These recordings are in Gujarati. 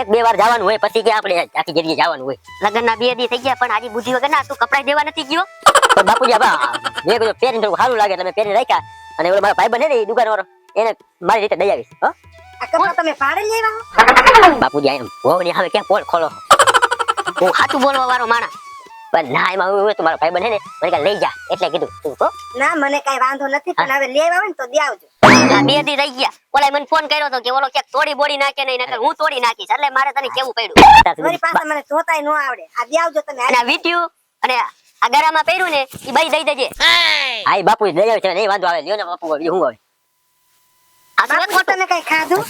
એક બે વાર જવાનું હોય પછી કે આપણે આખી જગ્યાએ જવાનું હોય. લગનના 2 દી થઈ ગયા પણ આજી બુદ્ધિ વગર ના તું કપડા દેવા નથી ગયો. તો બાપુજી મેં કીધું પહેરીને થોડું સારું લાગે એટલે મેં પહેરીને રાખ્યા અને ઓલો મારા ભાઈબંધ છે ને એ દુકાનવાળો એને મારી રીતે દઈ આવીશ. હો આ કપડા તમે ભાડે લેવા બાપુજી આમ હોવની હવે ક્યાં પોલ ખોલો હું સાચું બોલવા વાળો માણસ. પણ ના એમાં હું તો મારો ભાઈબંધ છે ને મને કે લઈ જા એટલે કીધું તું કહો. ના મને કઈ વાંધો નથી પણ હવે લેવા આવે ને તો દે આવજો. આ 2 દી થઈ ગયા. ઓલા મને ફોન કર્યો તો કે ઓલો ક્યાંક તોડી બોડી નાખે નહીં નકર હું તોડી નાખીશ એટલે મારે તને કેવું પડ્યું. મારી પાસે મને જોતાય ન આવડે આ દે આવજો તમે. અને આ વીટ્યું અને આ ગરામાં પહેર્યું ને ઈ બાઈ દઈ દેજે. આઈ બાપુ લઈ આવે છે નહીં વાંધો આવે લ્યો ને બાપુ હવે હું આવે આ તો બાપુ તમે કઈ ખાધું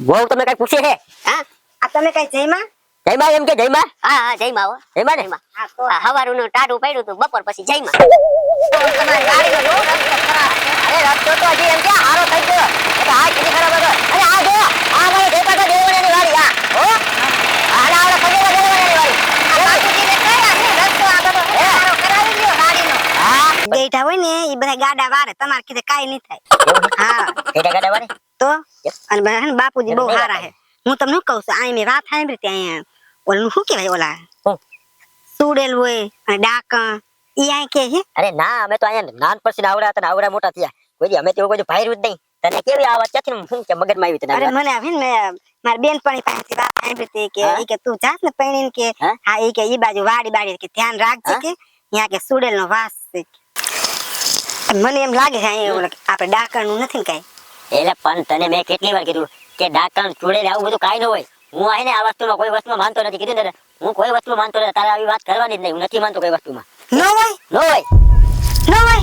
બહુ તમે કઈ પૂછે છે હા આ તમે કઈ જઈમાં જયમાં એમ કે જયમાં હા જયમાં હો જયમાં ને જયમાં. હા તો આ હવારનું ટાઢું પડ્યું તું બપોર પછી જયમાં. તમારી ગાડીનો બહુ રસ્તો ખરાબ છે. અરે રસ્તો તો હજી એમ કે હારો થઈ ગયો એટલે આ કેટલી ખરાબ હતો. અરે આ જો આ મારે દેતા તો દેવવાની વાળી આ હો આલા આલા પગેવા દેવવાની વાળી આ બાપુજીને કયા છે રસ્તો આ બધો સારો કરાવી લ્યો ગાડીનો. હા બેઠા હોય ને એ બધા ગાડા વારે તમારે કીધે કાઈ નહીં થાય. હા એટા ગાડા વાળી તો અને બધા હે ને બાપુજી બહુ સારા છે. હું તમને શું કહું છું આ મેં વાત સાંભળી ત્યાં ઓલું શું કહેવાય ઓલા હું? સુડેલ હોય અને ડાકણ ઈ આ કે છે. અરે ના અમે તો અહીંયા નાન પછી આવડા હતા ને આવડા મોટા થયા કોઈ અમે તો બધું ભાઈરું જ નહીં તને કેવી આ વાત ક્યાંથી શું કે મગજમાં આવી તને અરે મને આવે ને મારી બેનપણી પાસેથી વાત સાંભળી હતી કે ઈ કે તું જાસ ને પૈણીને કે હા? હા ઈ કે ઈ બાજુ વાડી બાડી કે ધ્યાન રાખજે કે ત્યાં કે સુડેલ નો વાસ છે. મને એમ લાગે છે અહીંયા ઓલા આપણે ડાકણ નું નથી ને કઈ. એટલે પણ તને મેં કેટલી વાર કીધું કે ડાકણ ચૂડેલ આવું બધું કાઈ ન હોય. હું આને આ વસ્તુમાં કોઈ વસ્તુમાં માનતો નથી કીધું ને હું કોઈ વસ્તુમાં માનતો નથી તારે આવી વાત કરવાની જ નહીં હું નથી માનતો કોઈ વસ્તુમાં ન હોય ન હોય ન હોય